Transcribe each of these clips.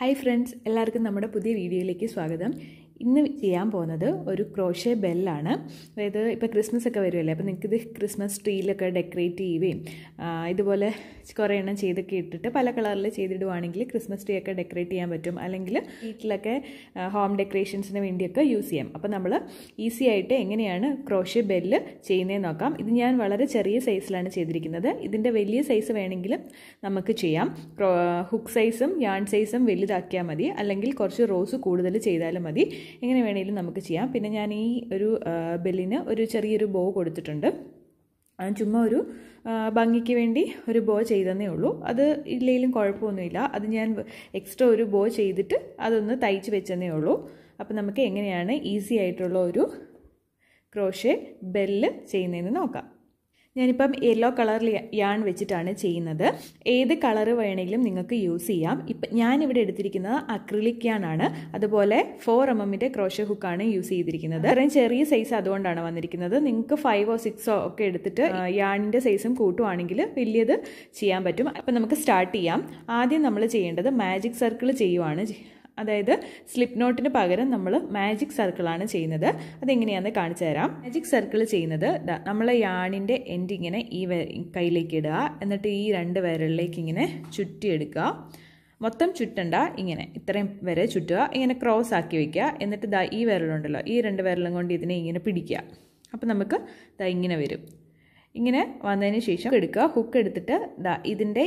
Hi friends, എല്ലാവർക്കും നമ്മുടെ പുതിയ വീഡിയോയിലേക്ക് സ്വാഗതം. ഇന്ന് ചെയ്യാൻ പോകുന്നത് ഒരു ക്രോഷേ ബെൽ ആണ്. അതായത് ഇപ്പോൾ ക്രിസ്മസ് ഒക്കെ വരുമല്ലേ, അപ്പോൾ നിങ്ങൾക്ക് ഇത് ക്രിസ്മസ് ട്രീയിലൊക്കെ ഡെക്കറേറ്റ് ചെയ്യുകയും ഇതുപോലെ കുറേ എണ്ണം ചെയ്തൊക്കെ ഇട്ടിട്ട് പല കളറിൽ ചെയ്തിടുവാണെങ്കിൽ ക്രിസ്മസ് ട്രീ ഒക്കെ ഡെക്കറേറ്റ് ചെയ്യാൻ പറ്റും. അല്ലെങ്കിൽ വീട്ടിലൊക്കെ ഹോം ഡെക്കറേഷൻസിന് വേണ്ടിയൊക്കെ യൂസ് ചെയ്യാം. അപ്പോൾ നമ്മൾ ഈസി ആയിട്ട് എങ്ങനെയാണ് ക്രോഷേ ബെല്ല് ചെയ്യുന്നതെന്ന് നോക്കാം. ഇത് ഞാൻ വളരെ ചെറിയ സൈസിലാണ് ചെയ്തിരിക്കുന്നത്. ഇതിൻ്റെ വലിയ സൈസ് വേണമെങ്കിലും നമുക്ക് ചെയ്യാം. ഹുക്ക് സൈസും യാൺ സൈസും വലുതാക്കിയാൽ മതി, അല്ലെങ്കിൽ കുറച്ച് റോസ് കൂടുതൽ ചെയ്താലും മതി. എങ്ങനെ വേണമെങ്കിലും നമുക്ക് ചെയ്യാം. പിന്നെ ഞാൻ ഈ ഒരു ബെല്ലിന് ഒരു ചെറിയൊരു ബോ കൊടുത്തിട്ടുണ്ട്. ചുമ്മാ ഒരു ഭംഗിക്ക് വേണ്ടി ഒരു ബോ ചെയ്തതന്നേ ഉള്ളൂ. അത് ഇല്ലെങ്കിലും കുഴപ്പമൊന്നുമില്ല. അത് ഞാൻ എക്സ്ട്രാ ഒരു ബോ ചെയ്തിട്ട് അതൊന്ന് തയ്ച്ച് വെച്ചതന്നേ ഉള്ളൂ. അപ്പോൾ നമുക്ക് എങ്ങനെയാണ് ഈസി ആയിട്ടുള്ള ഒരു ക്രോഷേ ബെല്ല് ചെയ്യുന്നതെന്ന് നോക്കാം. ഞാനിപ്പം യെല്ലോ കളറിൽ യാൺ വെച്ചിട്ടാണ് ചെയ്യുന്നത്. ഏത് കളർ വേണമെങ്കിലും നിങ്ങൾക്ക് യൂസ് ചെയ്യാം. ഇപ്പം ഞാനിവിടെ എടുത്തിരിക്കുന്നത് അക്രിലിക് യാണാണ്. അതുപോലെ 4mm ക്രോഷേ ഹുക്കാണ് യൂസ് ചെയ്തിരിക്കുന്നത്. അത്രയും ചെറിയ സൈസ് അതുകൊണ്ടാണ് വന്നിരിക്കുന്നത്. നിങ്ങൾക്ക് 5 or 6 ഒക്കെ എടുത്തിട്ട് യാണിൻ്റെ സൈസും കൂട്ടുവാണെങ്കിൽ വലിയത് ചെയ്യാൻ പറ്റും. അപ്പം നമുക്ക് സ്റ്റാർട്ട് ചെയ്യാം. ആദ്യം നമ്മൾ ചെയ്യേണ്ടത് മാജിക് സർക്കിൾ ചെയ്യുവാണ്. അതായത് സ്ലിപ്പ് നോട്ടിന് പകരം നമ്മൾ മാജിക് സർക്കിളാണ് ചെയ്യുന്നത്. അതെങ്ങനെയാണെന്ന് കാണിച്ചു തരാം. മാജിക് സർക്കിൾ ചെയ്യുന്നത് നമ്മൾ യാണിൻ്റെ എൻഡ് ഇങ്ങനെ ഈ കയ്യിലേക്ക് ഇടുക, എന്നിട്ട് ഈ 2 വിരലിലേക്ക് ഇങ്ങനെ ചുറ്റിയെടുക്കുക. മൊത്തം ചുറ്റണ്ട, ഇങ്ങനെ ഇത്രയും വരെ ചുറ്റുക. ഇങ്ങനെ ക്രോസ് ആക്കി വയ്ക്കുക. എന്നിട്ട് ഈ വിരലുണ്ടല്ലോ, ഈ 2 വിരലും കൊണ്ട് ഇതിനെ ഇങ്ങനെ പിടിക്കുക. അപ്പം നമുക്ക് ഇങ്ങനെ വരും. ഇങ്ങനെ വന്നതിന് ശേഷം എടുക്കുക. ഹുക്ക് എടുത്തിട്ട് ഇതിൻ്റെ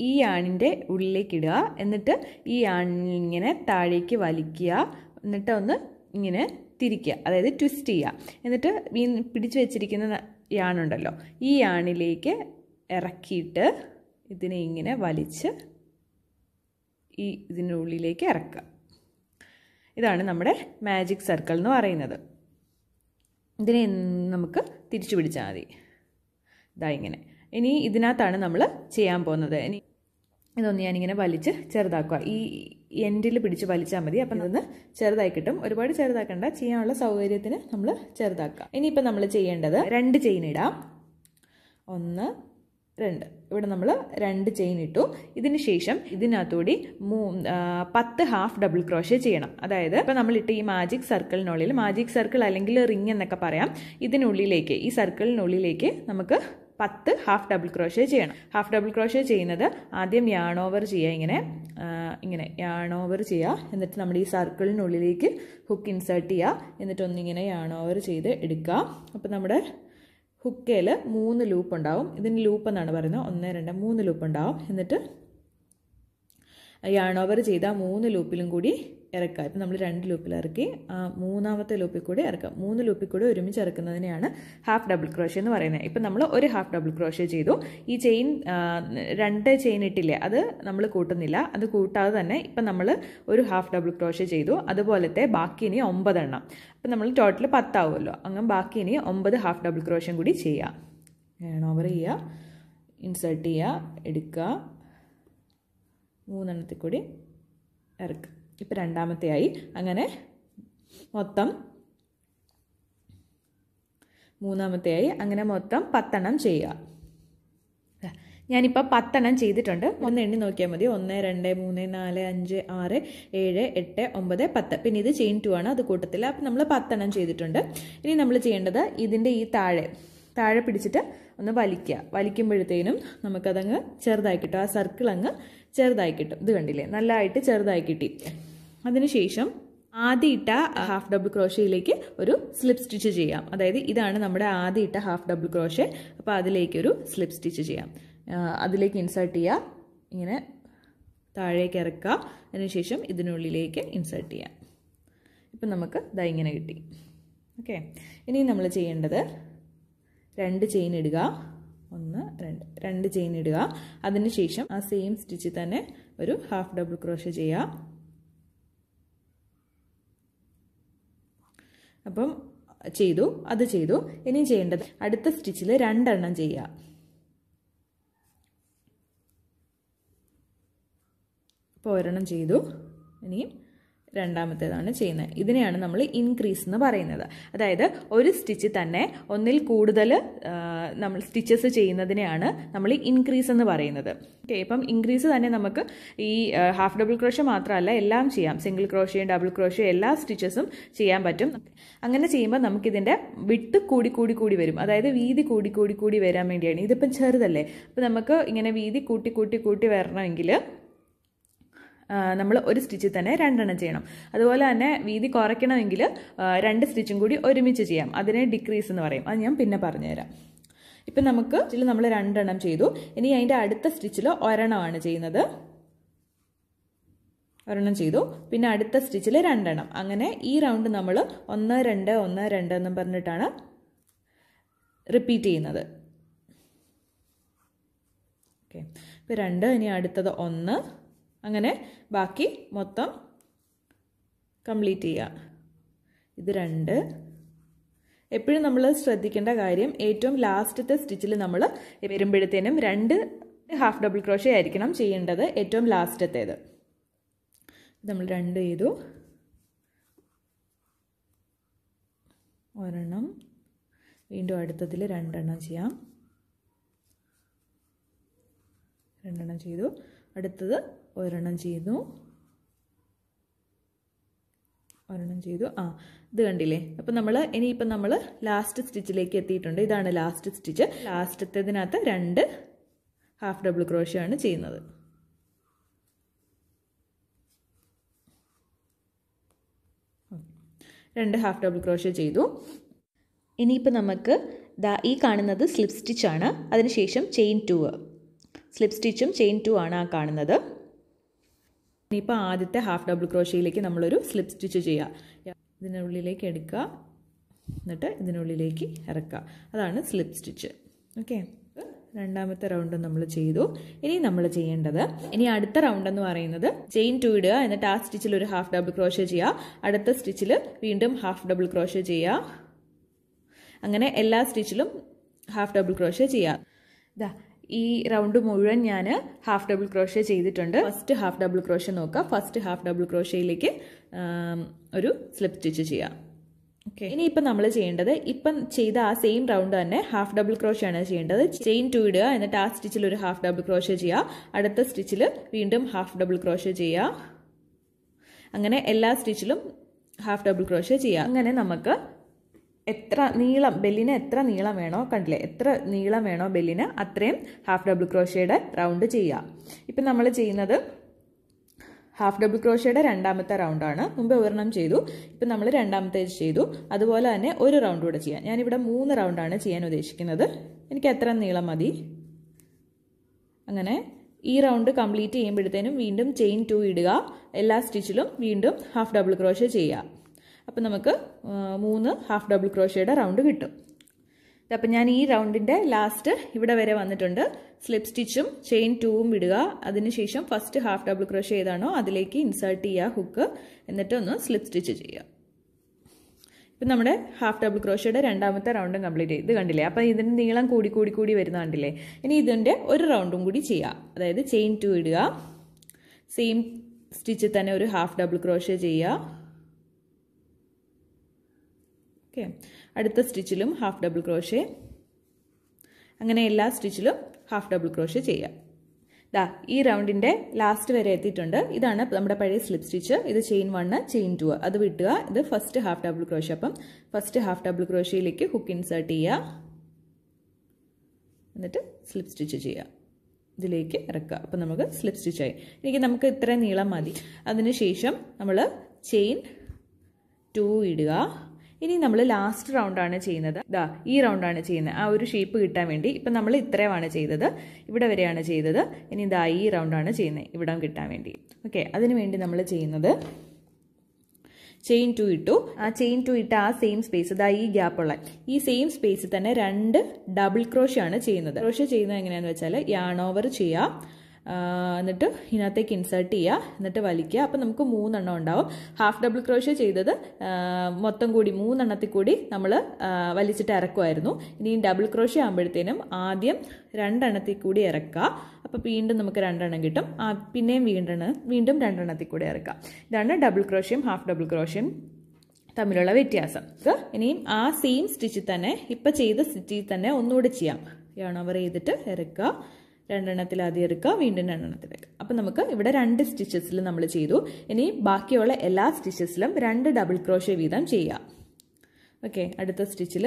ഈ യാണിൻ്റെ ഉള്ളിലേക്ക് ഇടുക. എന്നിട്ട് ഈ യാണിങ്ങനെ താഴേക്ക് വലിക്കുക. എന്നിട്ട് ഒന്ന് ഇങ്ങനെ തിരിക്കുക, അതായത് ട്വിസ്റ്റ് ചെയ്യുക. എന്നിട്ട് പിടിച്ചു വെച്ചിരിക്കുന്ന യാണുണ്ടല്ലോ, ഈ യാണിലേക്ക് ഇറക്കിയിട്ട് ഇതിനെ ഇങ്ങനെ വലിച്ച് ഇതിൻ്റെ ഉള്ളിലേക്ക് ഇറക്കുക. ഇതാണ് നമ്മുടെ മാജിക് സർക്കിൾ എന്ന് പറയുന്നത്. ഇതിനെ നമുക്ക് തിരിച്ചു പിടിച്ചാൽ മതി. ഇങ്ങനെ. ഇനി ഇതിനകത്താണ് നമ്മൾ ചെയ്യാൻ പോകുന്നത്. ഇനി ഇതൊന്ന് ഞാനിങ്ങനെ വലിച്ച് ചെറുതാക്കുക. ഈ എൻഡിൽ പിടിച്ച് വലിച്ചാൽ മതി. അപ്പം ഇതൊന്ന് ചെറുതായി കിട്ടും. ഒരുപാട് ചെറുതാക്കണ്ട, ചെയ്യാനുള്ള സൗകര്യത്തിന് നമ്മൾ ചെറുതാക്കുക. ഇനിയിപ്പോൾ നമ്മൾ ചെയ്യേണ്ടത് 2 ചെയിൻ ഇടാം. 1 2. ഇവിടെ നമ്മൾ 2 ചെയിൻ ഇട്ടു. ഇതിന് ശേഷം ഇതിനകത്തൂടി 10 ഹാഫ് ഡബിൾ ക്രോഷേ ചെയ്യണം. അതായത് ഇപ്പം നമ്മളിട്ട് ഈ മാജിക് സർക്കിളിനുള്ളിൽ, മാജിക് സർക്കിൾ അല്ലെങ്കിൽ റിങ് എന്നൊക്കെ പറയാം, ഇതിനുള്ളിലേക്ക്, ഈ സർക്കിളിനുള്ളിലേക്ക് നമുക്ക് 10 ഹാഫ് ഡബിൾ ക്രോഷേ ചെയ്യണം. ഹാഫ് ഡബിൾ ക്രോഷേ ചെയ്യുന്നത് ആദ്യം യാൺ ഓവർ ചെയ്യുക. ഇങ്ങനെ യാൺ ഓവർ ചെയ്യുക. എന്നിട്ട് നമ്മുടെ ഈ സർക്കിളിനുള്ളിലേക്ക് ഹുക്ക് ഇൻസേർട്ട് ചെയ്യുക. എന്നിട്ടൊന്നിങ്ങനെ യാൺ ഓവർ ചെയ്ത് എടുക്കുക. അപ്പോൾ നമ്മുടെ ഹുക്കേൽ 3 ലൂപ്പ് ഉണ്ടാവും. ഇതിന് ലൂപ്പ് എന്നാണ് പറയുന്നത്. 1 2 3 ലൂപ്പ് ഉണ്ടാവും. എന്നിട്ട് യാൺ ഓവർ ചെയ്ത 3 ലൂപ്പിലും കൂടി ഇറക്കുക. ഇപ്പം നമ്മൾ 2 ലൂപ്പിൽ ഇറക്കി, 3ാമത്തെ ലൂപ്പിൽ കൂടി ഇറക്കുക. 3 ലൂപ്പിൽ കൂടി ഒരുമിച്ച് ഇറക്കുന്നതിനെയാണ് ഹാഫ് ഡബിൾ ക്രോഷേ എന്ന് പറയുന്നത്. ഇപ്പം നമ്മൾ ഒരു ഹാഫ് ഡബിൾ ക്രോഷേ ചെയ്തു. ഈ ചെയിൻ 2 ചെയിൻ ഇട്ടില്ലേ, അത് നമ്മൾ കൂട്ടുന്നില്ല. അത് കൂട്ടാതെ തന്നെ ഇപ്പം നമ്മൾ ഒരു ഹാഫ് ഡബിൾ ക്രോഷേ ചെയ്തു. അതുപോലത്തെ ബാക്കി ഇനി 9 എണ്ണം. അപ്പം നമ്മൾ ടോട്ടൽ 10 ആവുമല്ലോ. അങ്ങനെ ബാക്കി ഇനി 9 ഹാഫ് ഡബിൾ ക്രോഷയും കൂടി ചെയ്യുക. യാൺ ഓവർ ചെയ്യുക, ഇൻസേർട്ട് ചെയ്യുക, എടുക്കുക, 3 എണ്ണത്തിൽ കൂടി ഇറക്കുക. ഇപ്പം 2ാമത്തെ ആയി. അങ്ങനെ മൊത്തം 3ാമത്തെ ആയി. അങ്ങനെ മൊത്തം 10 എണ്ണം ചെയ്യുക. ഞാനിപ്പോൾ 10 എണ്ണം ചെയ്തിട്ടുണ്ട്. ഒന്ന് എണ്ണി നോക്കിയാൽ മതി. 1 2 3 4 5 6 7 8 9 10. പിന്നെ ഇത് ചെയിൻ 2 ആണ്, അത് കൂട്ടത്തില്ല. അപ്പം നമ്മൾ 10 എണ്ണം ചെയ്തിട്ടുണ്ട്. ഇനി നമ്മൾ ചെയ്യേണ്ടത് ഇതിൻ്റെ ഈ താഴെ പിടിച്ചിട്ട് ഒന്ന് വലിക്കുക. വലിക്കുമ്പോഴത്തേനും നമുക്കതങ്ങ് ചെറുതായി കിട്ടും. ആ സർക്കിൾ അങ്ങ് ചെറുതായി കിട്ടും. ഇത് കണ്ടില്ലേ, നല്ലതായിട്ട് ചെറുതായി കിട്ടി. അതിനുശേഷം ആദ്യം ഇട്ട ഹാഫ് ഡബിൾ ക്രോഷയിലേക്ക് ഒരു സ്ലിപ്പ് സ്റ്റിച്ച് ചെയ്യാം. അതായത് ഇതാണ് നമ്മുടെ ആദ്യം ഇട്ട ഹാഫ് ഡബിൾ ക്രോഷേ. അപ്പോൾ അതിലേക്കൊരു സ്ലിപ്പ് സ്റ്റിച്ച് ചെയ്യാം. അതിലേക്ക് ഇൻസേർട്ട് ചെയ്യുക, ഇങ്ങനെ താഴേക്ക് ഇറക്കുക. അതിനുശേഷം ഇതിനുള്ളിലേക്ക് ഇൻസേർട്ട് ചെയ്യാം. ഇപ്പം നമുക്ക് ഇങ്ങനെ കിട്ടി. ഓക്കെ. ഇനി നമ്മൾ ചെയ്യേണ്ടത് 2 ചെയിൻ ഇടുക. 1 2 ചെയിൻ ഇടുക. അതിനുശേഷം ആ സെയിം സ്റ്റിച്ചിൽ തന്നെ ഒരു ഹാഫ് ഡബിൾ ക്രോഷേ ചെയ്യുക. അപ്പം അത് ചെയ്തു. ഇനി ചെയ്യേണ്ടത് അടുത്ത സ്റ്റിച്ചിൽ 2 എണ്ണം ചെയ്യുക. ഇപ്പോൾ 1 എണ്ണം ചെയ്തു. ഇനിയും രണ്ടാമത്തേതാണ് ചെയ്യുന്നത്. ഇതിനെയാണ് നമ്മൾ ഇൻക്രീസ് എന്ന് പറയുന്നത്. അതായത് ഒരു സ്റ്റിച്ച് തന്നെ ഒന്നിൽ കൂടുതൽ നമ്മൾ സ്റ്റിച്ചസ് ചെയ്യുന്നതിനെയാണ് നമ്മൾ ഇൻക്രീസ് എന്ന് പറയുന്നത്. ഓക്കെ, ഇപ്പം ഇൻക്രീസ് തന്നെ നമുക്ക് ഈ ഹാഫ് ഡബിൾ ക്രോഷ്യ മാത്രമല്ല എല്ലാം ചെയ്യാം. സിംഗിൾ ക്രോഷ്യ, ഡബിൾ ക്രോഷ്യ എല്ലാ സ്റ്റിച്ചസും ചെയ്യാൻ പറ്റും. അങ്ങനെ ചെയ്യുമ്പോൾ നമുക്കിതിൻ്റെ വിട്ട് കൂടി വരും. അതായത് വീതി കൂടി വരാൻ വേണ്ടിയാണ്. ഇതിപ്പം ചെറുതല്ലേ, അപ്പം നമുക്ക് ഇങ്ങനെ വീതി കൂട്ടി വരണമെങ്കിൽ നമ്മൾ ഒരു സ്റ്റിച്ചിൽ തന്നെ രണ്ടെണ്ണം ചെയ്യണം. അതുപോലെ തന്നെ വീതി കുറയ്ക്കണമെങ്കിൽ 2 സ്റ്റിച്ചും കൂടി ഒരുമിച്ച് ചെയ്യാം. അതിനെ ഡിക്രീസ് എന്ന് പറയും. അത് ഞാൻ പിന്നെ പറഞ്ഞുതരാം. ഇപ്പം നമുക്ക് നമ്മൾ 2 എണ്ണം ചെയ്തു. ഇനി അതിൻ്റെ അടുത്ത സ്റ്റിച്ചിൽ ഒരെണ്ണമാണ് ചെയ്യുന്നത്. ഒരെണ്ണം ചെയ്തു, പിന്നെ അടുത്ത സ്റ്റിച്ചിൽ 2 എണ്ണം. അങ്ങനെ ഈ റൗണ്ട് നമ്മൾ 1 2 1 2 എന്നും പറഞ്ഞിട്ടാണ് റിപ്പീറ്റ് ചെയ്യുന്നത്. ഓക്കെ, ഇപ്പോൾ 2, ഇനി അടുത്തത് 1, അങ്ങനെ ബാക്കി മൊത്തം കംപ്ലീറ്റ് ചെയ്യുക. ഇത് 2. എപ്പോഴും നമ്മൾ ശ്രദ്ധിക്കേണ്ട കാര്യം, ഏറ്റവും ലാസ്റ്റത്തെ സ്റ്റിച്ചിൽ നമ്മൾ വരുമ്പോഴത്തേനും 2 ഹാഫ് ഡബിൾ ക്രോഷ്യ ആയിരിക്കണം ചെയ്യേണ്ടത്, ഏറ്റവും ലാസ്റ്റത്തേത്. നമ്മൾ 2 ചെയ്തു, ഒരെണ്ണം, വീണ്ടും അടുത്തതിൽ 2 എണ്ണം ചെയ്യാം. 2 എണ്ണം ചെയ്തു, അടുത്തത് ഒരെണ്ണം ചെയ്തു, ഒരെണ്ണം ചെയ്തു. ഇത് കണ്ടില്ലേ? അപ്പം ഇനിയിപ്പം നമ്മൾ ലാസ്റ്റ് സ്റ്റിച്ചിലേക്ക് എത്തിയിട്ടുണ്ട്. ഇതാണ് ലാസ്റ്റ് സ്റ്റിച്ച്. ലാസ്റ്റത്തേതിനകത്ത് 2 ഹാഫ് ഡബിൾ ക്രോഷ്യ ആണ് ചെയ്യുന്നത്. രണ്ട് ഹാഫ് ഡബിൾ ക്രോഷ്യ ചെയ്തു. ഇനിയിപ്പോൾ നമുക്ക് ഈ കാണുന്നത് സ്ലിപ്പ് സ്റ്റിച്ചാണ്. അതിനുശേഷം ചെയിൻ 2. സ്ലിപ്പ് സ്റ്റിച്ചും ചെയിൻ 2 ആണ് ആ കാണുന്നത്. ഇനിയിപ്പോൾ ആദ്യത്തെ ഹാഫ് ഡബിൾ ക്രോഷ്യയിലേക്ക് നമ്മളൊരു സ്ലിപ്പ് സ്റ്റിച്ച് ചെയ്യുക. ഇതിനുള്ളിലേക്ക് എടുക്കുക, എന്നിട്ട് ഇതിനുള്ളിലേക്ക് ഇറക്കുക. അതാണ് സ്ലിപ്പ് സ്റ്റിച്ച്. ഓക്കെ, രണ്ടാമത്തെ റൗണ്ട് നമ്മൾ ചെയ്തു. ഇനി നമ്മൾ ചെയ്യേണ്ടത്, ഇനി അടുത്ത റൗണ്ട് എന്ന് പറയുന്നത് ചെയിൻ 2 ഇടുക, എന്നിട്ട് ആ സ്റ്റിച്ചിൽ ഒരു ഹാഫ് ഡബിൾ ക്രോഷ്യ ചെയ്യുക, അടുത്ത സ്റ്റിച്ചിൽ വീണ്ടും ഹാഫ് ഡബിൾ ക്രോഷ്യ ചെയ്യുക. അങ്ങനെ എല്ലാ സ്റ്റിച്ചിലും ഹാഫ് ഡബിൾ ക്രോഷ്യ ചെയ്യുക. ഈ റൗണ്ട് മുഴുവൻ ഞാൻ ഹാഫ് ഡബിൾ ക്രോഷ്യ ചെയ്തിട്ടുണ്ട്. ഫസ്റ്റ് ഹാഫ് ഡബിൾ ക്രോഷ്യ നോക്കുക. ഫസ്റ്റ് ഹാഫ് ഡബിൾ ക്രോഷ്യയിലേക്ക് ഒരു സ്ലിപ്പ് സ്റ്റിച്ച് ചെയ്യുക. ഓക്കെ, ഇനിയിപ്പം നമ്മൾ ചെയ്യേണ്ടത്, ഇപ്പം ചെയ്ത ആ സെയിം റൗണ്ട് തന്നെ ഹാഫ് ഡബിൾ ക്രോഷ്യ ആണ് ചെയ്യേണ്ടത്. ചെയിൻ 2 ഇടുക, എന്നിട്ട് ആ സ്റ്റിച്ചിൽ ഒരു ഹാഫ് ഡബിൾ ക്രോഷ്യ ചെയ്യുക, അടുത്ത സ്റ്റിച്ചിൽ വീണ്ടും ഹാഫ് ഡബിൾ ക്രോഷ്യ ചെയ്യുക. അങ്ങനെ എല്ലാ സ്റ്റിച്ചിലും ഹാഫ് ഡബിൾ ക്രോഷ്യ ചെയ്യുക. അങ്ങനെ നമുക്ക് എത്ര നീളം, ബെല്ലിന് എത്ര നീളം വേണോ, കണ്ടില്ലേ, എത്ര നീളം വേണോ ബെല്ലിന് അത്രയും ഹാഫ് ഡബിൾ ക്രോഷ്യയുടെ റൗണ്ട് ചെയ്യുക. ഇപ്പം നമ്മൾ ചെയ്യുന്നത് ഹാഫ് ഡബിൾ ക്രോഷ്യയുടെ രണ്ടാമത്തെ റൗണ്ടാണ്. മുമ്പ് ഒരെണ്ണം ചെയ്തു, ഇപ്പം നമ്മൾ രണ്ടാമത്തേത് ചെയ്തു. അതുപോലെ തന്നെ ഒരു റൗണ്ട് കൂടെ ചെയ്യാം. ഞാനിവിടെ 3 റൗണ്ടാണ് ചെയ്യാൻ ഉദ്ദേശിക്കുന്നത്. എനിക്ക് എത്ര നീളം മതി. അങ്ങനെ ഈ റൗണ്ട് കംപ്ലീറ്റ് ചെയ്യുമ്പോഴത്തേനും വീണ്ടും ചെയിൻ 2 ഇടുക, എല്ലാ സ്റ്റിച്ചിലും വീണ്ടും ഹാഫ് ഡബിൾ ക്രോഷ്യ ചെയ്യുക. അപ്പം നമുക്ക് 3 ഹാഫ് ഡബിൾ ക്രോഷ്യയുടെ റൗണ്ട് കിട്ടും. അപ്പം ഞാൻ ഈ റൗണ്ടിൻ്റെ ലാസ്റ്റ് ഇവിടെ വരെ വന്നിട്ടുണ്ട്. സ്ലിപ്പ് സ്റ്റിച്ചും ചെയിൻ 2ഉം ഇടുക, അതിനുശേഷം ഫസ്റ്റ് ഹാഫ് ഡബിൾ ക്രോഷ്യ ഏതാണോ അതിലേക്ക് ഇൻസേർട്ട് ചെയ്യുക ഹുക്ക്, എന്നിട്ട് ഒന്ന് സ്ലിപ്പ് സ്റ്റിച്ച് ചെയ്യുക. ഇപ്പം നമ്മുടെ ഹാഫ് ഡബിൾ ക്രോഷ്യയുടെ രണ്ടാമത്തെ റൗണ്ടും കംപ്ലീറ്റ് ചെയ്ത്. ഇത് കണ്ടില്ലേ? അപ്പം ഇതിൻ്റെ നീളം കൂടി വരുന്ന കണ്ടില്ലേ? ഇനി ഇതിൻ്റെ ഒരു റൗണ്ടും കൂടി ചെയ്യുക. അതായത് ചെയിൻ 2 ഇടുക, സെയിം സ്റ്റിച്ചിൽ തന്നെ ഒരു ഹാഫ് ഡബിൾ ക്രോഷ്യ ചെയ്യുക. ഓക്കെ, അടുത്ത സ്റ്റിച്ചിലും ഹാഫ് ഡബിൾ ക്രോഷ്യ. അങ്ങനെ എല്ലാ സ്റ്റിച്ചിലും ഹാഫ് ഡബിൾ ക്രോഷ്യ ചെയ്യുക. ഈ റൗണ്ടിൻ്റെ ലാസ്റ്റ് വരെ എത്തിയിട്ടുണ്ട്. ഇതാണ് നമ്മുടെ പഴയ സ്ലിപ്പ് സ്റ്റിച്ച്. ഇത് ചെയിൻ 1, ചെയിൻ 2 അത് വിട്ടുക. ഇത് ഫസ്റ്റ് ഹാഫ് ഡബിൾ ക്രോഷ്യ. അപ്പം ഫസ്റ്റ് ഹാഫ് ഡബിൾ ക്രോഷ്യയിലേക്ക് ഹുക്ക് ഇൻസേർട്ട് ചെയ്യുക, എന്നിട്ട് സ്ലിപ്പ് സ്റ്റിച്ച് ചെയ്യുക, ഇതിലേക്ക് ഇറക്കുക. അപ്പം നമുക്ക് സ്ലിപ്പ് സ്റ്റിച്ചായി. നമുക്ക് ഇത്ര നീളം മതി. അതിനുശേഷം നമ്മൾ ചെയിൻ 2 ഇടുക. ഇനി നമ്മൾ ലാസ്റ്റ് റൗണ്ടാണ് ചെയ്യുന്നത്. ഈ റൗണ്ടാണ് ചെയ്യുന്നത്, ആ ഒരു ഷേപ്പ് കിട്ടാൻ വേണ്ടി. ഇപ്പം നമ്മൾ ഇത്രയുമാണ് ചെയ്തത്, ഇവിടെ വരെയാണ് ചെയ്തത്. ഇനി ഈ റൗണ്ടാണ് ചെയ്യുന്നത്, ഇവിടെ കിട്ടാൻ വേണ്ടി. ഓക്കെ, അതിന് വേണ്ടി നമ്മൾ ചെയ്യുന്നത് ചെയിൻ 2 ഇട്ടു. ആ ചെയിൻ 2 ഇട്ട ആ സെയിം സ്പേസ്, ഈ ഗ്യാപ്പുള്ള ഈ സെയിം സ്പേസിൽ തന്നെ 2 ഡബിൾ ക്രോഷ്യ ആണ് ചെയ്യുന്നത്. ക്രോഷ്യ ചെയ്യുന്നത് എങ്ങനെയാണെന്ന് വെച്ചാൽ യാൺ ഓവർ ചെയ്യുക, എന്നിട്ട് ഇതിനകത്തേക്ക് ഇൻസേർട്ട് ചെയ്യുക, എന്നിട്ട് വലിക്കുക. അപ്പോൾ നമുക്ക് 3 എണ്ണം ഉണ്ടാവും. ഹാഫ് ഡബിൾ ക്രോഷ്യ ചെയ്തത് മൊത്തം കൂടി 3 എണ്ണത്തിൽ കൂടി നമ്മൾ വലിച്ചിട്ട് ഇറക്കുമായിരുന്നു. ഇനി ഡബിൾ ക്രോഷ്യ ആകുമ്പോഴത്തേനും ആദ്യം 2 എണ്ണത്തിൽ കൂടി ഇറക്കുക. അപ്പോൾ വീണ്ടും നമുക്ക് 2 എണ്ണം കിട്ടും. പിന്നെയും വീണ്ടും 2 എണ്ണത്തിൽ കൂടി ഇറക്കുക. ഇതാണ് ഡബിൾ ക്രോഷ്യയും ഹാഫ് ഡബിൾ ക്രോഷ്യയും തമ്മിലുള്ള വ്യത്യാസം. ഇനിയും ആ സെയിം സ്റ്റിച്ചിൽ തന്നെ ഇപ്പം ചെയ്ത സ്റ്റിച്ചിൽ തന്നെ ഒന്നുകൂടി ചെയ്യാം. യാൺ ഓവർ ചെയ്തിട്ട് ഇറക്കുക, 2 എണ്ണത്തിൽ ആദ്യം ഇറക്കുക, വീണ്ടും 2 എണ്ണത്തിൽ ഇറക്കുക. അപ്പം നമുക്ക് ഇവിടെ 2 സ്റ്റിച്ചസിൽ നമ്മൾ ചെയ്തു. ഇനി ബാക്കിയുള്ള എല്ലാ സ്റ്റിച്ചസിലും 2 ഡബിൾ ക്രോഷ്യ വീതം ചെയ്യാം. ഓക്കെ, അടുത്ത സ്റ്റിച്ചിൽ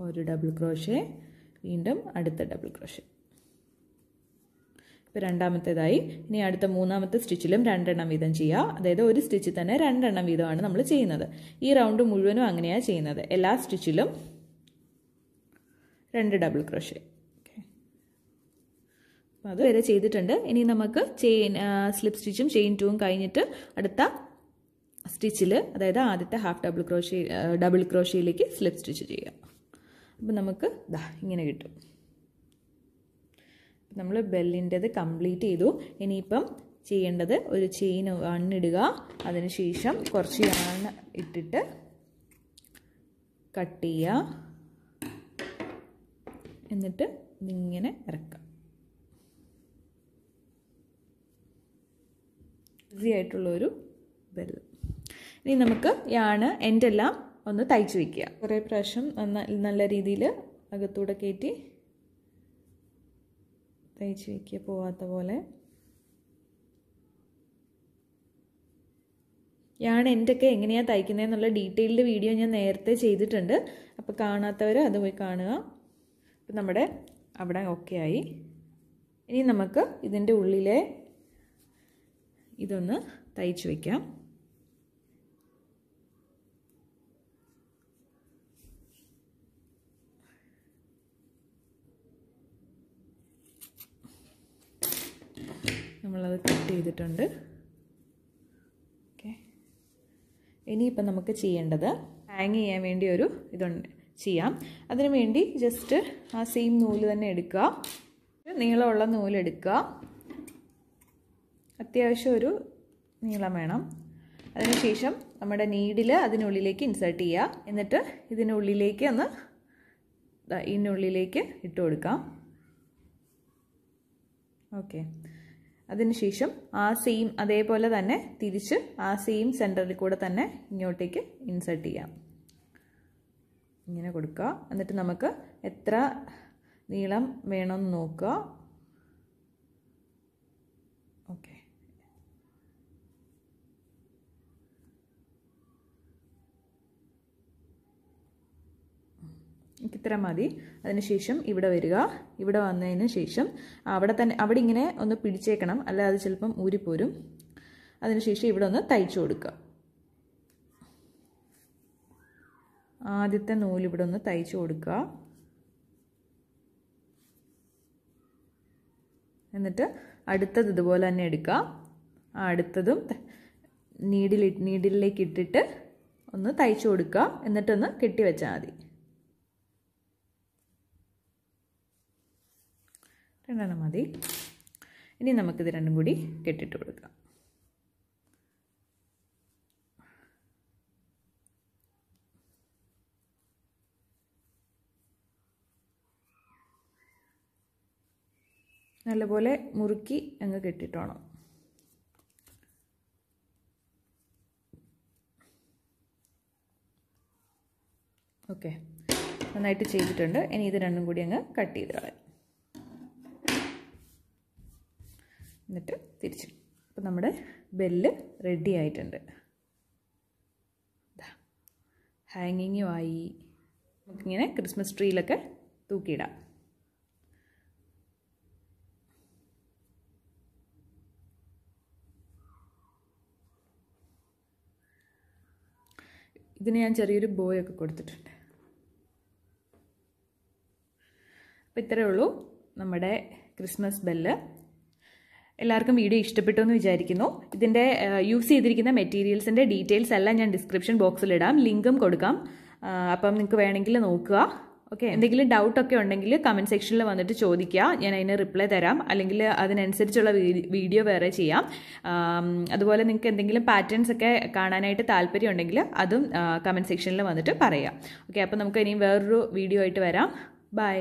ഒരു ഡബിൾ ക്രോഷ്യ, വീണ്ടും അടുത്ത ഡബിൾ ക്രോഷ്യ. ഇപ്പോൾ രണ്ടാമത്തേതായി. ഇനി അടുത്ത 3ാമത്തെ സ്റ്റിച്ചിലും 2 എണ്ണം വീതം ചെയ്യുക. അതായത് ഒരു സ്റ്റിച്ചിൽ തന്നെ 2 എണ്ണം വീതമാണ് നമ്മൾ ചെയ്യുന്നത്. ഈ റൗണ്ട് മുഴുവനും അങ്ങനെയാണ് ചെയ്യുന്നത്. എല്ലാ സ്റ്റിച്ചിലും 2 ഡബിൾ ക്രോഷ്യ. അത് വരെ ചെയ്തിട്ടുണ്ട്. ഇനി നമുക്ക് സ്ലിപ്പ് സ്റ്റിച്ചും ചെയിൻ 2ഉം കഴിഞ്ഞിട്ട് അടുത്ത സ്റ്റിച്ചിൽ, അതായത് ആദ്യത്തെ ഹാഫ് ഡബിൾ ക്രോഷ്യയിലേക്ക് സ്ലിപ്പ് സ്റ്റിച്ച് ചെയ്യാം. അപ്പം നമുക്ക് ഇങ്ങനെ കിട്ടും. നമ്മൾ ബെല്ലിൻ്റെത് കംപ്ലീറ്റ് ചെയ്തു. ഇനിയിപ്പം ചെയ്യേണ്ടത് ഒരു ചെയിൻ 1 ഇടുക, അതിനുശേഷം കുറച്ച് യാൺ ഇട്ടിട്ട് കട്ട് ചെയ്യുക, എന്നിട്ട് ഇങ്ങനെ ഇറക്കാം. ഈസി ആയിട്ടുള്ളൊരു ബെല്ല്. ഇനി നമുക്ക് യാണ് എൻഡെല്ലാം ഒന്ന് തയ്ച്ച് വയ്ക്കുക. കുറേ പ്രാവശ്യം നല്ല രീതിയിൽ അകത്തൂടെ കയറ്റി തയ്ച്ച് വയ്ക്കുക, പോവാത്ത പോലെ. യാൺ എൻ്റെയൊക്കെ എങ്ങനെയാണ് തയ്ക്കുന്നതെന്നുള്ള ഡീറ്റെയിൽഡ് വീഡിയോ ഞാൻ നേരത്തെ ചെയ്തിട്ടുണ്ട്. അപ്പോൾ കാണാത്തവർ അത് പോയി കാണുക. അപ്പം നമ്മുടെ അവിടെ ഓക്കെ ആയി. ഇനി നമുക്ക് ഇതിൻ്റെ ഉള്ളിലെ ഇതൊന്ന് തയ്ച്ച് വയ്ക്കാം. നമ്മളത് കട്ട് ചെയ്തിട്ടുണ്ട്. ഓക്കെ, ഇനിയിപ്പം നമുക്ക് ചെയ്യേണ്ടത് ഹാങ് ചെയ്യാൻ വേണ്ടി ഒരു ഇതുണ്ട് ചെയ്യാം. അതിനു വേണ്ടി ജസ്റ്റ് ആ സെയിം നൂല് തന്നെ എടുക്കുക, നീളമുള്ള നൂലെടുക്കുക. അത്യാവശ്യം ഒരു നീളം വേണം. അതിനുശേഷം നമ്മുടെ നീഡിൽ അതിനുള്ളിലേക്ക് ഇൻസേർട്ട് ചെയ്യുക. എന്നിട്ട് ഇതിനുള്ളിലേക്ക് ഇതിനുള്ളിലേക്ക് ഇട്ട് കൊടുക്കാം. ഓക്കെ, അതിനുശേഷം ആ സെയിം അതേപോലെ തന്നെ തിരിച്ച് ആ സെയിം സെൻറ്ററിൽ കൂടെ തന്നെ ഇങ്ങോട്ടേക്ക് ഇൻസേർട്ട് ചെയ്യാം. ഇങ്ങനെ കൊടുക്കുക. എന്നിട്ട് നമുക്ക് എത്ര നീളം വേണമെന്ന് നോക്കുക. ഓക്കെ, ഇത്ര മതി. അതിനുശേഷം ഇവിടെ വരിക. ഇവിടെ വന്നതിന് ശേഷം അവിടെ ഇങ്ങനെ ഒന്ന് പിടിച്ചേക്കണം, അല്ലാതെ അത് ചിലപ്പം ഊരിപ്പോരും. അതിനുശേഷം ഇവിടെ ഒന്ന് തയ്ച്ചു കൊടുക്കുക. ആദ്യത്തെ നൂല് ഇവിടെ ഒന്ന് തയ്ച്ചു കൊടുക്കുക. എന്നിട്ട് അടുത്തത് ഇതുപോലെ തന്നെ എടുക്കുക. അടുത്തതും നീഡിലേക്ക് ഇട്ടിട്ട് ഒന്ന് തയ്ച്ചു കൊടുക്കുക. എന്നിട്ടൊന്ന് കെട്ടിവെച്ചാൽ മതി. 2 എണ്ണം മതി. ഇനി നമുക്കിത് രണ്ടും കൂടി കെട്ടിട്ട് കൊടുക്കാം. നല്ലപോലെ മുറുക്കി അങ്ങ് കെട്ടിട്ടോണം. ഓക്കെ, നന്നായിട്ട് ചെയ്തിട്ടുണ്ട്. ഇനി ഇത് രണ്ടും കൂടി അങ്ങ് കട്ട് ചെയ്ത് കളയാം. എന്നിട്ട് തിരിച്ചു. അപ്പം നമ്മുടെ ബെല്ല് റെഡി ആയിട്ടുണ്ട്. ഹാങ്ങിങ്ങും ആയി. നമുക്കിങ്ങനെ ക്രിസ്മസ് ട്രീയിലൊക്കെ തൂക്കിയിടാം. ഇതിന് ഞാൻ ചെറിയൊരു ബോയൊക്കെ കൊടുത്തിട്ടുണ്ട്. അപ്പോൾ ഇത്രയേ ഉള്ളൂ നമ്മുടെ ക്രിസ്മസ് ബെല്ല്. എല്ലാവർക്കും വീഡിയോ ഇഷ്ടപ്പെട്ടു എന്ന് വിചാരിക്കുന്നു. ഇതിൻ്റെ യൂസ് ചെയ്തിരിക്കുന്ന മെറ്റീരിയൽസിൻ്റെ ഡീറ്റെയിൽസ് എല്ലാം ഞാൻ ഡിസ്ക്രിപ്ഷൻ ബോക്സിലിടാം, ലിങ്കും കൊടുക്കാം. അപ്പം നിങ്ങൾക്ക് വേണമെങ്കിൽ നോക്കുക. ഓക്കെ, എന്തെങ്കിലും ഡൗട്ടൊക്കെ ഉണ്ടെങ്കിൽ കമൻറ്റ് സെക്ഷനിൽ വന്നിട്ട് ചോദിക്കുക, ഞാൻ അതിന് റിപ്ലൈ തരാം. അല്ലെങ്കിൽ അതിനനുസരിച്ചുള്ള വീഡിയോ വേറെ ചെയ്യാം. അതുപോലെ നിങ്ങൾക്ക് എന്തെങ്കിലും പാറ്റേൺസ് ഒക്കെ കാണാനായിട്ട് താല്പര്യം ഉണ്ടെങ്കിൽ അതും കമൻറ്റ് സെക്ഷനിൽ വന്നിട്ട് പറയാം. ഓക്കെ, അപ്പോൾ നമുക്ക് ഇനിയും വേറൊരു വീഡിയോ ആയിട്ട് വരാം. ബൈ.